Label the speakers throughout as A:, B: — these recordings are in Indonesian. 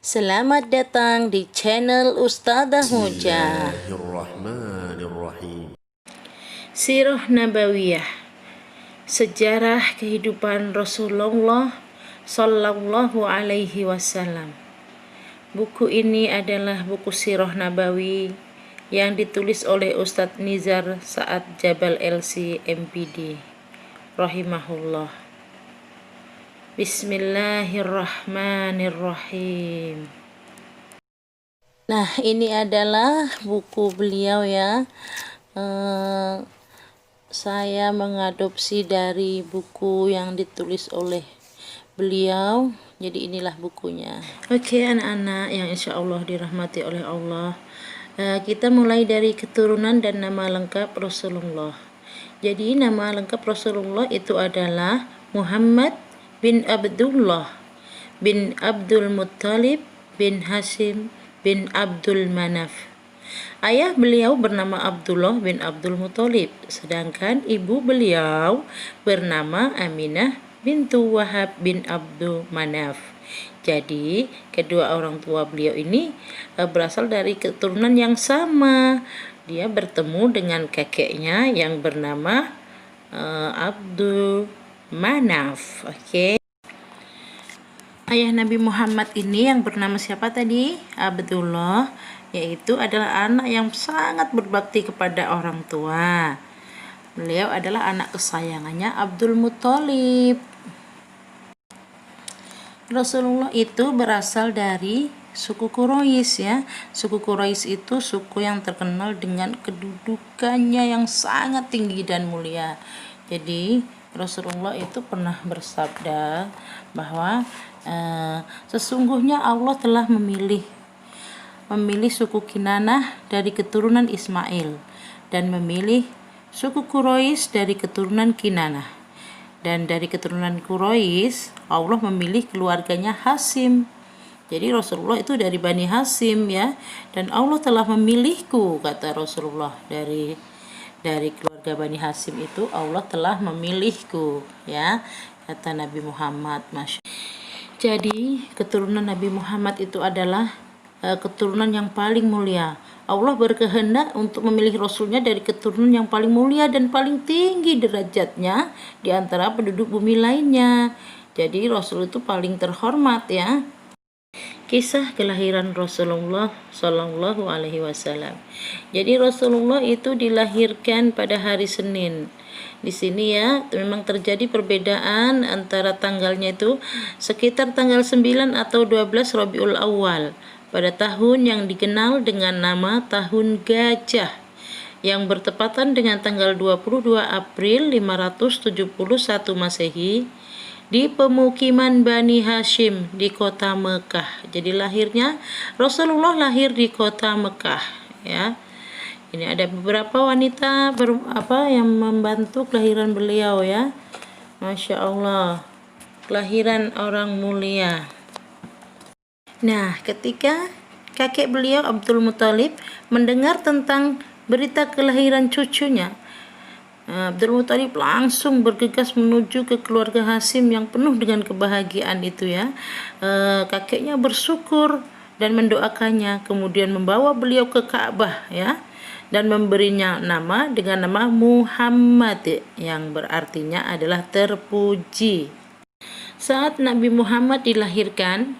A: Selamat datang di channel Ustadzah Muja.
B: Bismillahirrahmanirrahim.
A: Sirah Nabawiyah, sejarah kehidupan Rasulullah Sallallahu Alaihi Wasallam. Buku ini adalah buku Sirah Nabawi yang ditulis oleh Ustadz Nizar Saad Jabal LC MPD rahimahullah. Bismillahirrahmanirrahim. Nah, ini adalah buku beliau ya. Saya mengadopsi dari buku yang ditulis oleh beliau. Jadi inilah bukunya. Oke, anak-anak yang insya Allah dirahmati oleh Allah. Kita mulai dari keturunan dan nama lengkap Rasulullah. Jadi nama lengkap Rasulullah itu adalah Muhammad bin Abdullah bin Abdul Muttalib bin Hashim bin Abdul Manaf. Ayah beliau bernama Abdullah bin Abdul Muttalib, sedangkan ibu beliau bernama Aminah bintu Wahab bin Abdul Manaf. Jadi kedua orang tua beliau ini berasal dari keturunan yang sama. Dia bertemu dengan kakeknya yang bernama Abdul Manaf. Oke. Ayah Nabi Muhammad ini yang bernama siapa tadi? Abdullah, yaitu adalah anak yang sangat berbakti kepada orang tua. Beliau adalah anak kesayangannya Abdul Muttalib. Rasulullah itu berasal dari suku Quraisy ya. Suku Quraisy itu suku yang terkenal dengan kedudukannya yang sangat tinggi dan mulia. Jadi Rasulullah itu pernah bersabda bahwa sesungguhnya Allah telah memilih suku Kinanah dari keturunan Ismail dan memilih suku Quraisy dari keturunan Kinanah, dan dari keturunan Quraisy Allah memilih keluarganya Hashim. Jadi Rasulullah itu dari Bani Hashim ya, dan Allah telah memilihku, kata Rasulullah, dari keluarga Bani Hashim itu Allah telah memilihku ya, kata Nabi Muhammad. Jadi keturunan Nabi Muhammad itu adalah keturunan yang paling mulia. Allah berkehendak untuk memilih Rasulnya dari keturunan yang paling mulia dan paling tinggi derajatnya di antara penduduk bumi lainnya. Jadi Rasul itu paling terhormat ya. Kisah kelahiran Rasulullah Sallallahu Alaihi Wasallam. Jadi Rasulullah itu dilahirkan pada hari Senin. Di sini ya memang terjadi perbedaan antara tanggalnya itu sekitar tanggal 9 atau 12 Rabiul Awal pada tahun yang dikenal dengan nama Tahun Gajah, yang bertepatan dengan tanggal 22 April 571 Masehi di pemukiman Bani Hashim di kota Mekah. Jadi lahirnya Rasulullah lahir di kota Mekah ya. Ini ada beberapa wanita yang membantu kelahiran beliau ya. Masya Allah, kelahiran orang mulia. Nah, ketika kakek beliau Abdul Muttalib mendengar tentang berita kelahiran cucunya, Abdul Muttalib langsung bergegas menuju ke keluarga Hashim yang penuh dengan kebahagiaan itu ya. Kakeknya bersyukur dan mendoakannya, kemudian membawa beliau ke Ka'bah ya, dan memberinya nama dengan nama Muhammad yang berartinya adalah terpuji. Saat Nabi Muhammad dilahirkan,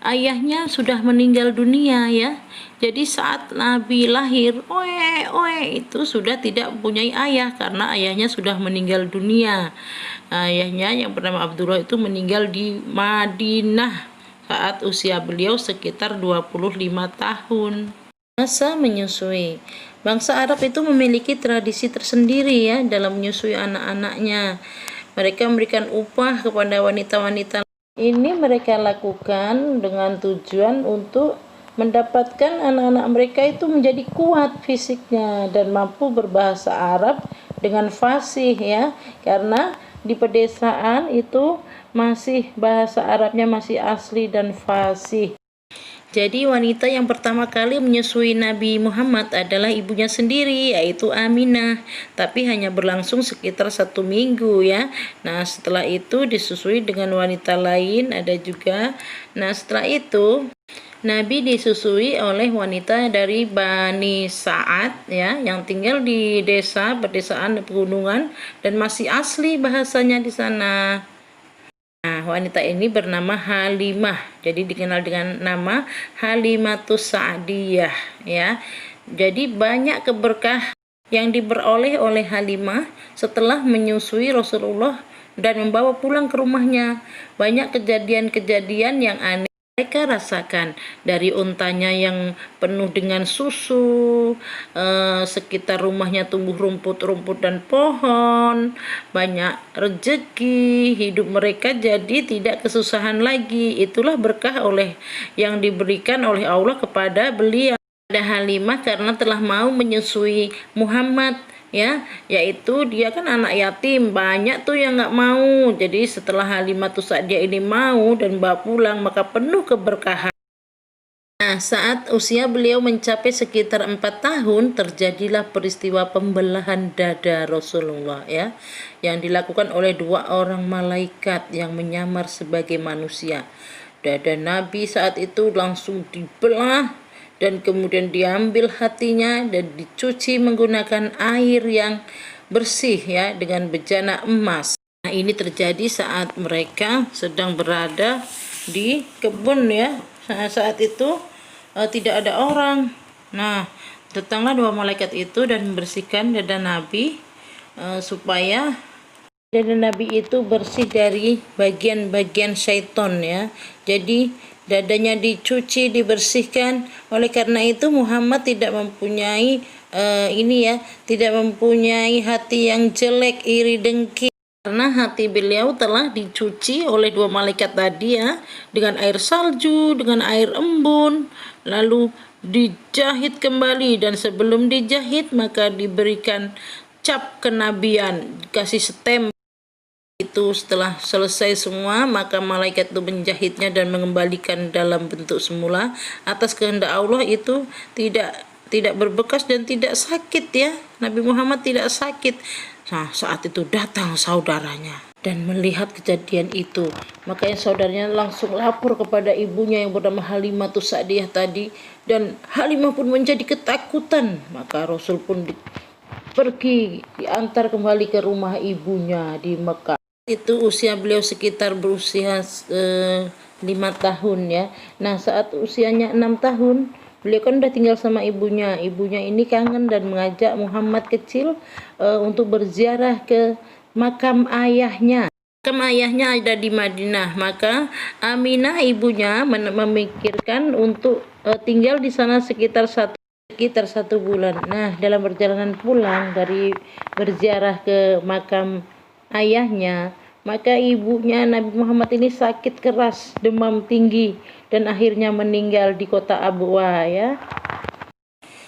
A: ayahnya sudah meninggal dunia ya. Jadi saat Nabi lahir, itu sudah tidak mempunyai ayah karena ayahnya sudah meninggal dunia. Ayahnya yang bernama Abdullah itu meninggal di Madinah saat usia beliau sekitar 25 tahun. Masa menyusui. Bangsa Arab itu memiliki tradisi tersendiri ya dalam menyusui anak-anaknya. Mereka memberikan upah kepada wanita-wanita. Ini mereka lakukan dengan tujuan untuk mendapatkan anak-anak mereka itu menjadi kuat fisiknya dan mampu berbahasa Arab dengan fasih ya, karena di pedesaan itu masih bahasa Arabnya masih asli dan fasih. Jadi wanita yang pertama kali menyusui Nabi Muhammad adalah ibunya sendiri, yaitu Aminah. Tapi hanya berlangsung sekitar 1 minggu ya. Nah setelah itu disusui dengan wanita lain ada juga. Nah setelah itu Nabi disusui oleh wanita dari Bani Sa'ad ya, yang tinggal di desa pedesaan pegunungan dan masih asli bahasanya di sana. Nah, wanita ini bernama Halimah. Jadi dikenal dengan nama Halimatus Sa'diyah ya. Jadi banyak keberkah yang diperoleh oleh Halimah setelah menyusui Rasulullah dan membawa pulang ke rumahnya. Banyak kejadian-kejadian yang aneh mereka rasakan, dari untanya yang penuh dengan susu, sekitar rumahnya tumbuh rumput-rumput dan pohon, banyak rezeki, hidup mereka jadi tidak kesusahan lagi. Itulah berkah yang diberikan oleh Allah kepada beliau, pada Halimah, karena telah mau menyusui Muhammad ya, yaitu dia kan anak yatim, banyak tuh yang nggak mau. Jadi setelah Halimatus Sa'diyah ini mau dan bawa pulang, maka penuh keberkahan. Nah, saat usia beliau mencapai sekitar 4 tahun, terjadilah peristiwa pembelahan dada Rasulullah ya, yang dilakukan oleh 2 orang malaikat yang menyamar sebagai manusia. Dada Nabi saat itu langsung dibelah dan kemudian diambil hatinya dan dicuci menggunakan air yang bersih ya, dengan bejana emas. Nah, ini terjadi saat mereka sedang berada di kebun ya. Saat itu tidak ada orang. Nah, datanglah 2 malaikat itu dan membersihkan dada Nabi supaya dada Nabi itu bersih dari bagian-bagian syaiton ya. Jadi dadanya dicuci, dibersihkan. Oleh karena itu Muhammad tidak mempunyai tidak mempunyai hati yang jelek, iri, dengki, karena hati beliau telah dicuci oleh 2 malaikat tadi ya, dengan air salju, dengan air embun, lalu dijahit kembali, dan sebelum dijahit maka diberikan cap kenabian, dikasih stem. Itu setelah selesai semua, maka malaikat itu menjahitnya dan mengembalikan dalam bentuk semula atas kehendak Allah. Itu tidak berbekas dan tidak sakit ya. Nabi Muhammad tidak sakit. Nah, saat itu datang saudaranya dan melihat kejadian itu, makanya saudaranya langsung lapor kepada ibunya yang bernama Halimatus Sa'diyah tadi, dan Halimah pun menjadi ketakutan. Maka Rasul pun pergi, diantar kembali ke rumah ibunya di Mekah. Itu usia beliau sekitar berusia 5 tahun ya. Nah saat usianya 6 tahun beliau kan udah tinggal sama ibunya. Ibunya ini kangen dan mengajak Muhammad kecil untuk berziarah ke makam ayahnya. Makam ayahnya ada di Madinah. Maka Aminah ibunya memikirkan untuk tinggal di sana sekitar 1 bulan. Nah dalam perjalanan pulang dari berziarah ke makam ayahnya, maka ibunya Nabi Muhammad ini sakit keras, demam tinggi, dan akhirnya meninggal di kota Abwa ya.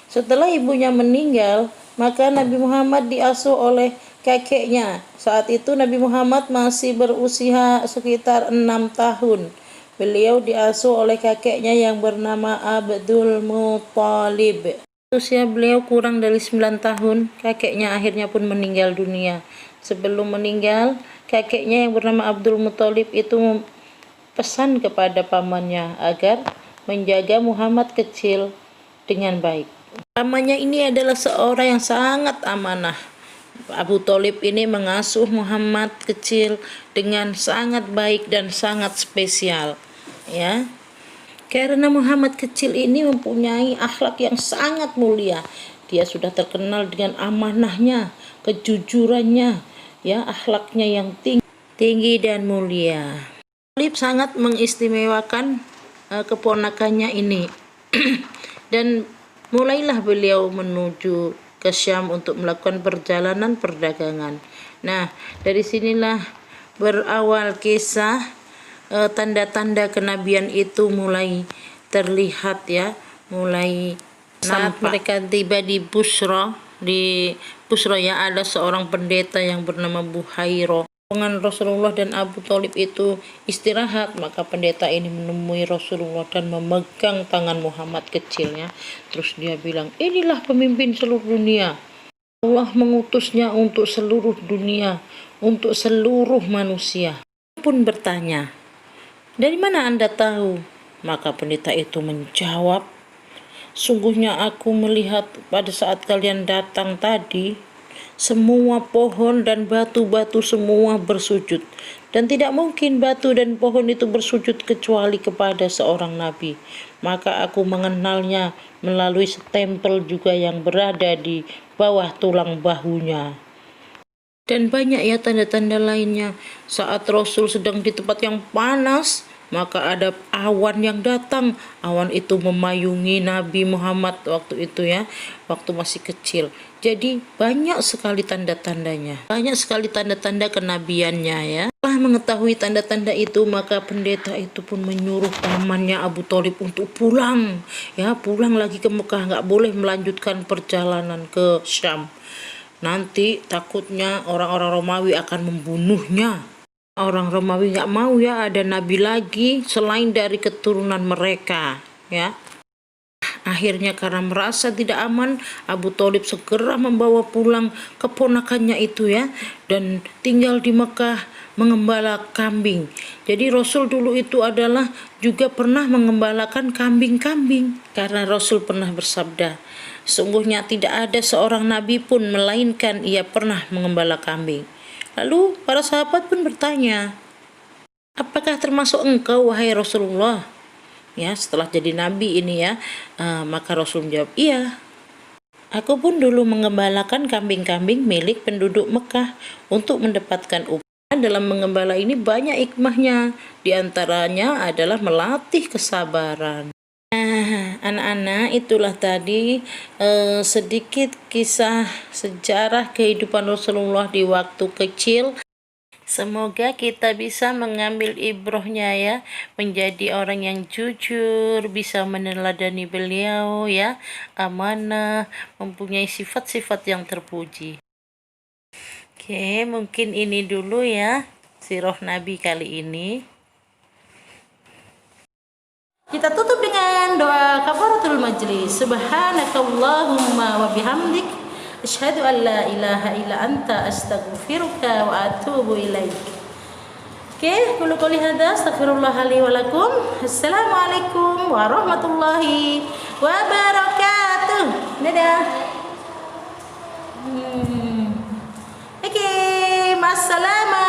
A: Setelah ibunya meninggal, maka Nabi Muhammad diasuh oleh kakeknya. Saat itu Nabi Muhammad masih berusia sekitar 6 tahun. Beliau diasuh oleh kakeknya yang bernama Abdul Muthalib. Usia beliau kurang dari 9 tahun, kakeknya akhirnya pun meninggal dunia. Sebelum meninggal, kakeknya yang bernama Abdul Muthalib itu pesan kepada pamannya agar menjaga Muhammad kecil dengan baik. Pamannya ini adalah seorang yang sangat amanah. Abu Thalib ini mengasuh Muhammad kecil dengan sangat baik dan sangat spesial ya. Karena Muhammad kecil ini mempunyai akhlak yang sangat mulia. Dia sudah terkenal dengan amanahnya, kejujurannya, ya, akhlaknya yang tinggi dan mulia. Thalib sangat mengistimewakan keponakannya ini. Dan mulailah beliau menuju ke Syam untuk melakukan perjalanan perdagangan. Nah, dari sinilah berawal kisah tanda-tanda kenabian itu mulai terlihat ya, mulai saat mereka tiba di Busra ya, ada seorang pendeta yang bernama Buhairo. Dengan Rasulullah dan Abu Thalib itu istirahat, maka pendeta ini menemui Rasulullah dan memegang tangan Muhammad kecilnya. Terus dia bilang, inilah pemimpin seluruh dunia. Allah mengutusnya untuk seluruh dunia, untuk seluruh manusia. Dia pun bertanya, dari mana Anda tahu? Maka pendeta itu menjawab, sungguhnya aku melihat pada saat kalian datang tadi, semua pohon dan batu-batu semua bersujud. Dan tidak mungkin batu dan pohon itu bersujud kecuali kepada seorang nabi. Maka aku mengenalnya melalui stempel juga yang berada di bawah tulang bahunya. Dan banyak ya tanda-tanda lainnya. Saat Rasul sedang di tempat yang panas, maka ada awan yang datang. Awan itu memayungi Nabi Muhammad waktu itu ya, waktu masih kecil. Jadi banyak sekali tanda-tandanya, banyak sekali tanda-tanda kenabiannya ya. Setelah mengetahui tanda-tanda itu, maka pendeta itu pun menyuruh pamannya Abu Thalib untuk pulang ya, pulang lagi ke Mekah, nggak boleh melanjutkan perjalanan ke Syam. Nanti takutnya orang-orang Romawi akan membunuhnya. Orang Romawi nggak mau ya ada nabi lagi selain dari keturunan mereka ya. Akhirnya karena merasa tidak aman, Abu Thalib segera membawa pulang keponakannya itu ya, dan tinggal di Mekah mengembala kambing. Jadi Rasul dulu itu adalah juga pernah mengembalakan kambing-kambing, karena Rasul pernah bersabda, sungguhnya tidak ada seorang nabi pun melainkan ia pernah mengembala kambing. Lalu para sahabat pun bertanya, apakah termasuk engkau wahai Rasulullah? Ya, setelah jadi nabi ini ya, maka Rasul menjawab, iya. Aku pun dulu mengembalakan kambing-kambing milik penduduk Mekah untuk mendapatkan upah. Dalam mengembala ini banyak hikmahnya, di antaranya adalah melatih kesabaran. Anak-anak, itulah tadi sedikit kisah sejarah kehidupan Rasulullah di waktu kecil. Semoga kita bisa mengambil ibrohnya ya, menjadi orang yang jujur, bisa meneladani beliau ya, amanah, mempunyai sifat-sifat yang terpuji. Oke, mungkin ini dulu ya sirah Nabi kali ini. Kita tutup dengan doa kafaratul majlis. Subhanakallahumma wa bihamdik asyhadu an la ilaha illa anta astaghfiruka wa atubu ilaik. Oke, qul qouli hadza astaghfirullah li wa lakum. Assalamualaikum warahmatullahi wabarakatuh. Dadah. Oke, masalah.